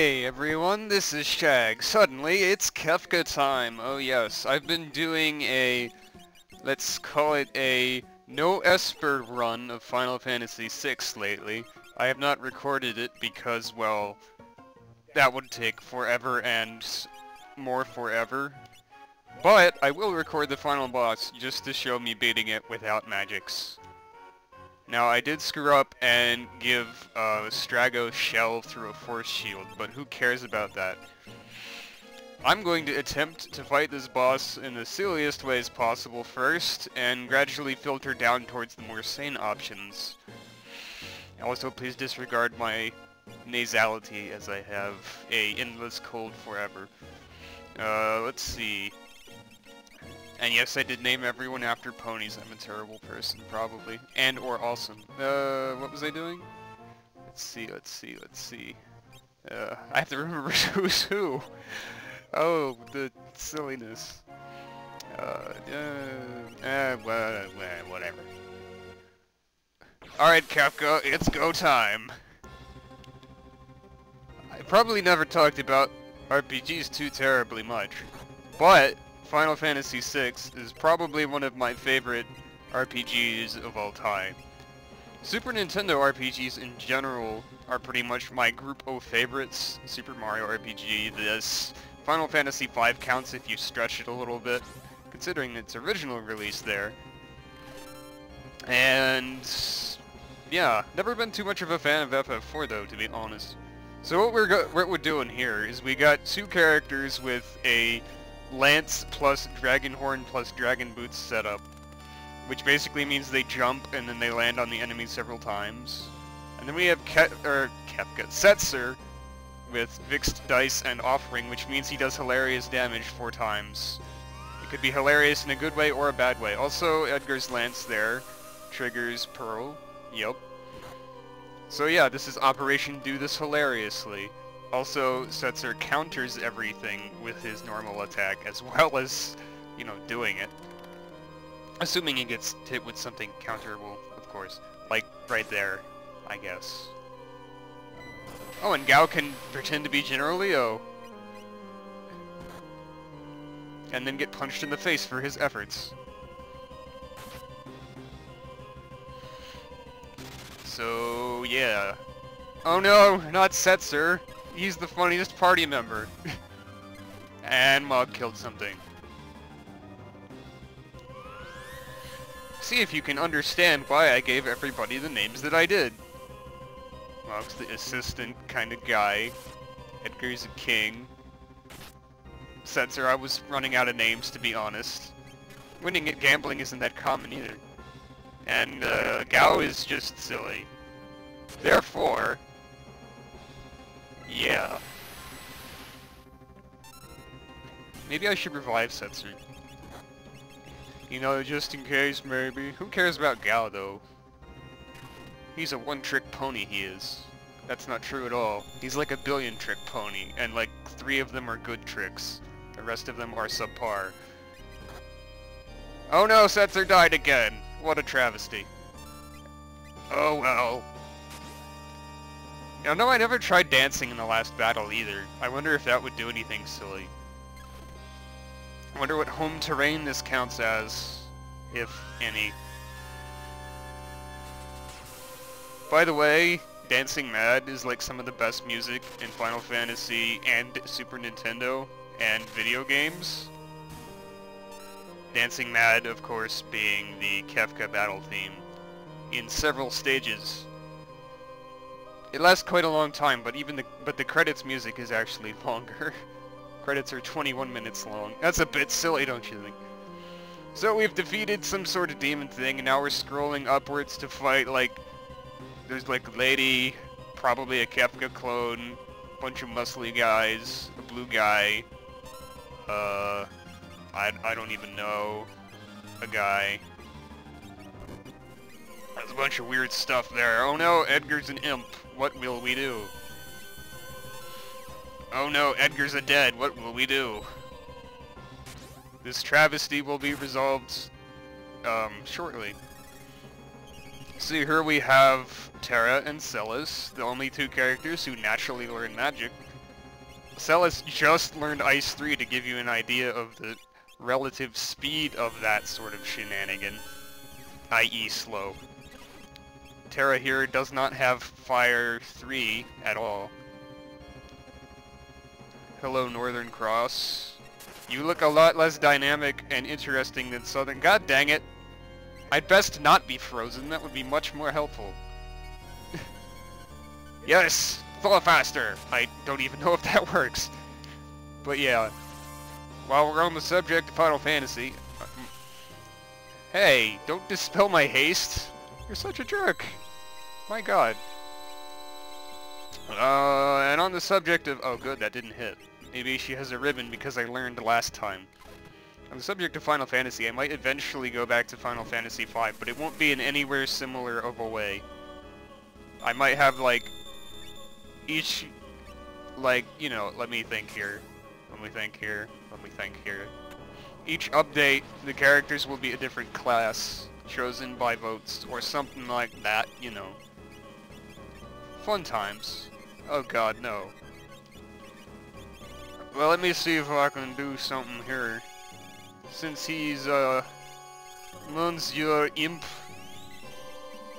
Hey everyone, this is Shag. Suddenly, it's Kefka time. Oh yes, I've been doing a, let's call it a no Esper run of Final Fantasy VI lately. I have not recorded it because, well, that would take forever and more forever. But I will record the final boss just to show me beating it without magics. Now, I did screw up and give Strago's shell through a force shield, but who cares about that? I'm going to attempt to fight this boss in the silliest ways possible first, and gradually filter down towards the more sane options. Also, please disregard my nasality, as I have a endless cold forever. Let's see. And yes, I did name everyone after ponies. I'm a terrible person, probably. And or awesome. What was I doing? Let's see. I have to remember who's who. Oh, the silliness. Whatever. Alright, Kefka, it's go time. I probably never talked about RPGs too terribly much, but Final Fantasy VI is probably one of my favorite RPGs of all time. Super Nintendo RPGs in general are pretty much my group O favorites. Super Mario RPG, this Final Fantasy V counts if you stretch it a little bit, considering its original release there. And yeah, never been too much of a fan of FF4 though, to be honest. So what we're doing here is we got two characters with a Lance plus Dragon Horn plus Dragon Boots setup, which basically means they jump and then they land on the enemy several times. And then we have Setzer with Fixed Dice and Offering, which means he does hilarious damage 4 times. It could be hilarious in a good way or a bad way. Also, Edgar's Lance there triggers Pearl. Yup. So yeah, this is Operation Do This Hilariously. Also, Setzer counters everything with his normal attack, as well as, you know, doing it. Assuming he gets hit with something counterable, of course. Like, right there, I guess. Oh, and Gao can pretend to be General Leo. And then get punched in the face for his efforts. So, yeah. Oh no, not Setzer! He's the funniest party member. And Mog killed something. See if you can understand why I gave everybody the names that I did. Mog's the assistant kind of guy. Edgar's a king. Setzer, I was running out of names, to be honest. Winning at gambling isn't that common either. And Gao is just silly. Therefore, yeah. Maybe I should revive Setzer. You know, just in case, maybe. Who cares about Gao, though? He's a one-trick pony, he is. That's not true at all. He's like a billion-trick pony, and like 3 of them are good tricks. The rest of them are subpar. Oh no, Setzer died again! What a travesty. Oh well. You know, I never tried dancing in the last battle either. I wonder if that would do anything silly. I wonder what home terrain this counts as, if any. By the way, Dancing Mad is like some of the best music in Final Fantasy and Super Nintendo and video games. Dancing Mad, of course, being the Kefka battle theme in several stages. It lasts quite a long time, but the credits music is actually longer. Credits are 21 minutes long. That's a bit silly, don't you think? So we've defeated some sort of demon thing, and now we're scrolling upwards to fight, like, there's like a lady, probably a Kefka clone, bunch of muscly guys, a blue guy, I don't even know, a guy. There's a bunch of weird stuff there. Oh no, Edgar's an imp. What will we do? Oh no, Edgar's a dead. What will we do? This travesty will be resolved, shortly. See, here we have Terra and Celis, the only 2 characters who naturally learn magic. Celis just learned Ice 3 to give you an idea of the relative speed of that sort of shenanigan, i.e. slow. Terra here does not have Fire 3 at all. Hello, Northern Cross. You look a lot less dynamic and interesting than Southern. God dang it! I'd best not be frozen, that would be much more helpful. Yes! Fall faster! I don't even know if that works. But yeah. While we're on the subject of Final Fantasy... Hey, don't dispel my haste! You're such a jerk! My god. And on the subject of... Oh good, that didn't hit. Maybe she has a ribbon because I learned last time. On the subject of Final Fantasy, I might eventually go back to Final Fantasy V, but it won't be in anywhere similar of a way. I might have, like, each, like, you know, let me think here. Each update, the characters will be a different class, chosen by votes, or something like that, you know. Fun times. Oh god, no. Well, let me see if I can do something here. Since he's, Monsieur Imp,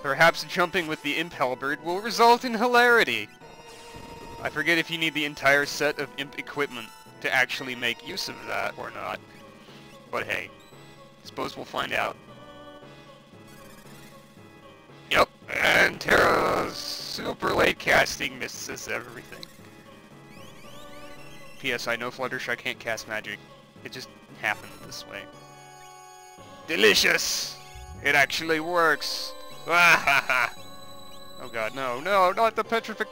perhaps jumping with the Imp Halberd will result in hilarity. I forget if you need the entire set of Imp equipment to actually make use of that or not. But hey, suppose we'll find out. Yep, and Terra's super late casting misses everything. P.S. I know Fluttershy can't cast magic. It just happened this way. Delicious! It actually works! Oh god, no, no, not the petrific...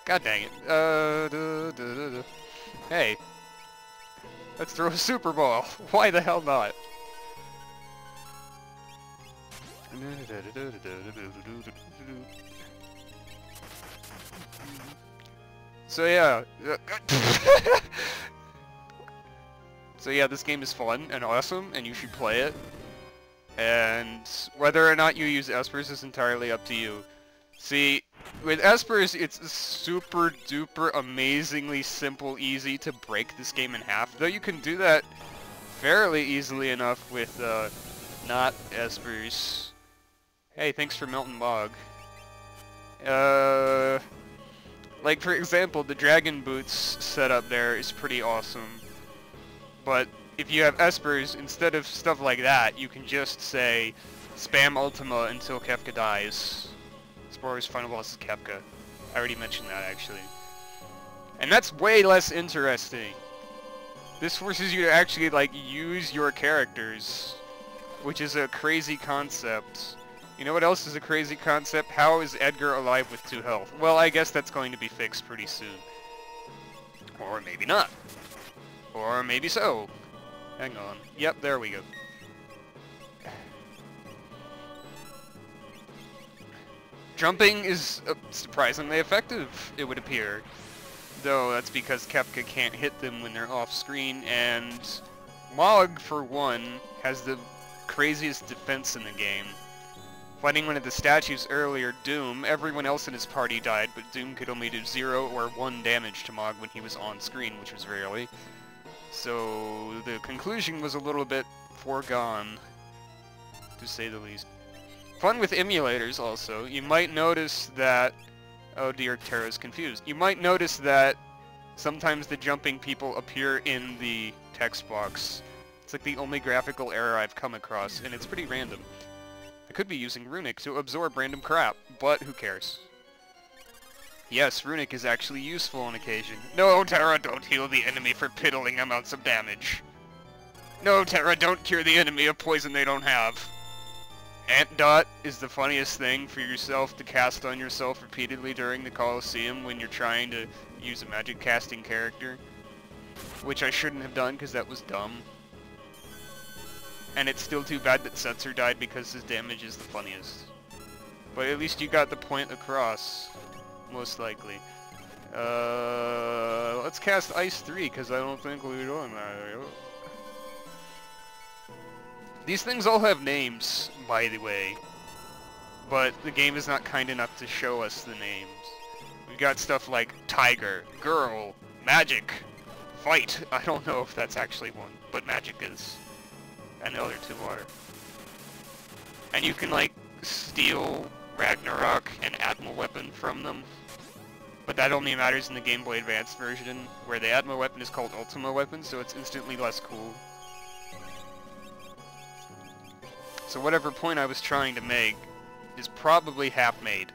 God dang it. Hey. Let's throw a Super Ball. Why the hell not? So yeah. So yeah, this game is fun and awesome, and you should play it. And whether or not you use Espers is entirely up to you. See, with Espers, it's super duper amazingly simple, easy to break this game in half. Though you can do that fairly easily enough with not Espers. Hey, thanks for Melton Bog. Like for example, the Dragon Boots setup there is pretty awesome. But if you have Espers, instead of stuff like that, you can just say, spam Ultima until Kefka dies. Spore's final boss is Kefka. I already mentioned that, actually. And that's way less interesting. This forces you to actually, like, use your characters, which is a crazy concept. You know what else is a crazy concept? How is Edgar alive with 2 health? Well, I guess that's going to be fixed pretty soon. Or maybe not. Or maybe so. Hang on. Yep, there we go. Jumping is surprisingly effective, it would appear. Though that's because Kefka can't hit them when they're off screen, and Mog, for one, has the craziest defense in the game. Fighting one of the statues earlier, Doom, everyone else in his party died, but Doom could only do 0 or 1 damage to Mog when he was on screen, which was rarely. So the conclusion was a little bit foregone, to say the least. Fun with emulators also. You might notice that... Oh dear, Terra's confused. You might notice that sometimes the jumping people appear in the text box. It's like the only graphical error I've come across, and it's pretty random. I could be using Runic to absorb random crap, but who cares? Yes, Runic is actually useful on occasion. No, Terra, don't heal the enemy for piddling amounts of damage. No, Terra, don't cure the enemy of poison they don't have. Ant Dot is the funniest thing for yourself to cast on yourself repeatedly during the Colosseum when you're trying to use a magic casting character. Which I shouldn't have done because that was dumb. And it's still too bad that Setzer died because his damage is the funniest. But at least you got the point across. Most likely. Let's cast Ice 3 because I don't think we're doing that. These things all have names, by the way, but the game is not kind enough to show us the names. you've got stuff like tiger, girl, magic, fight. I don't know if that's actually one, but magic is. And the other two are. And you can, like, steal Ragnarok and Atma weapon from them. But that only matters in the Game Boy Advance version, where the Atma weapon is called Ultima weapon, so it's instantly less cool. So whatever point I was trying to make is probably half made.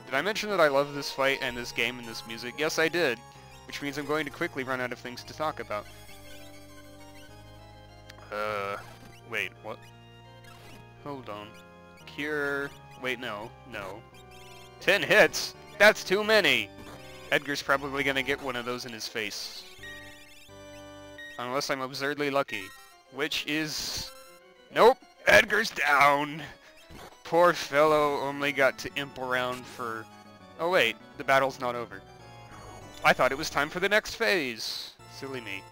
Did I mention that I love this fight and this game and this music? Yes, I did. Which means I'm going to quickly run out of things to talk about. Wait, what? Hold on. Cure... Wait, no. 10 hits? That's too many! Edgar's probably gonna get one of those in his face. Unless I'm absurdly lucky. Which is... Nope! Edgar's down! Poor fellow only got to imp around for... Oh wait, the battle's not over. I thought it was time for the next phase! Silly me.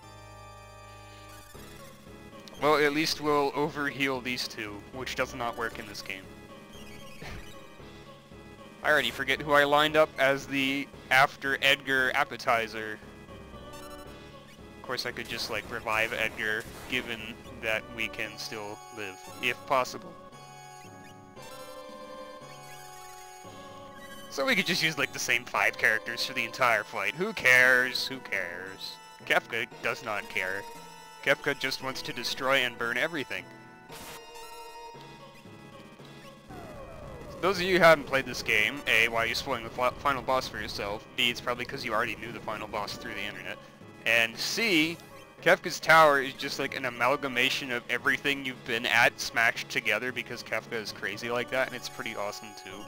Well, at least we'll overheal these two, which does not work in this game. I already forget who I lined up as the after Edgar appetizer. Of course I could just like revive Edgar, given that we can still live, if possible. So we could just use like the same 5 characters for the entire fight. Who cares? Who cares? Kefka does not care. Kefka just wants to destroy and burn everything. Those of you who haven't played this game, A, why are you spoiling the final boss for yourself? B, it's probably because you already knew the final boss through the internet. And C, Kefka's Tower is just like an amalgamation of everything you've been at smashed together because Kefka is crazy like that, and it's pretty awesome too.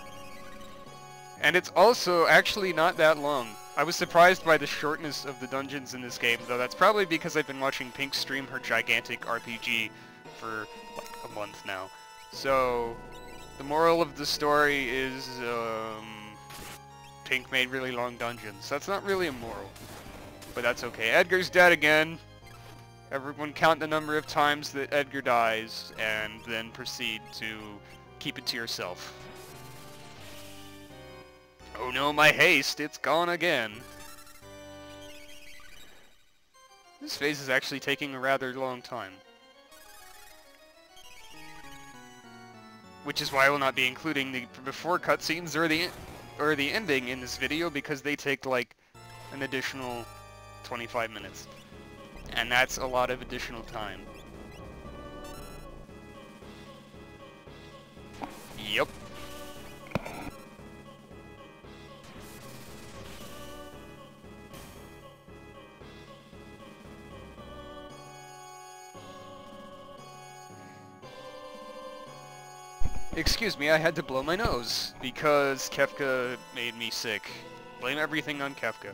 And it's also actually not that long. I was surprised by the shortness of the dungeons in this game, though that's probably because I've been watching Pink stream her gigantic RPG for like a month now. So, the moral of the story is, Pink made really long dungeons. That's not really a moral, but that's okay. Edgar's dead again. Everyone count the number of times that Edgar dies, and then proceed to keep it to yourself. Oh no, my haste, it's gone again. This phase is actually taking a rather long time. Which is why I will not be including the before cutscenes or the ending in this video, because they take like an additional 25 minutes. And that's a lot of additional time. Yep. Excuse me, I had to blow my nose, because Kefka made me sick. Blame everything on Kefka.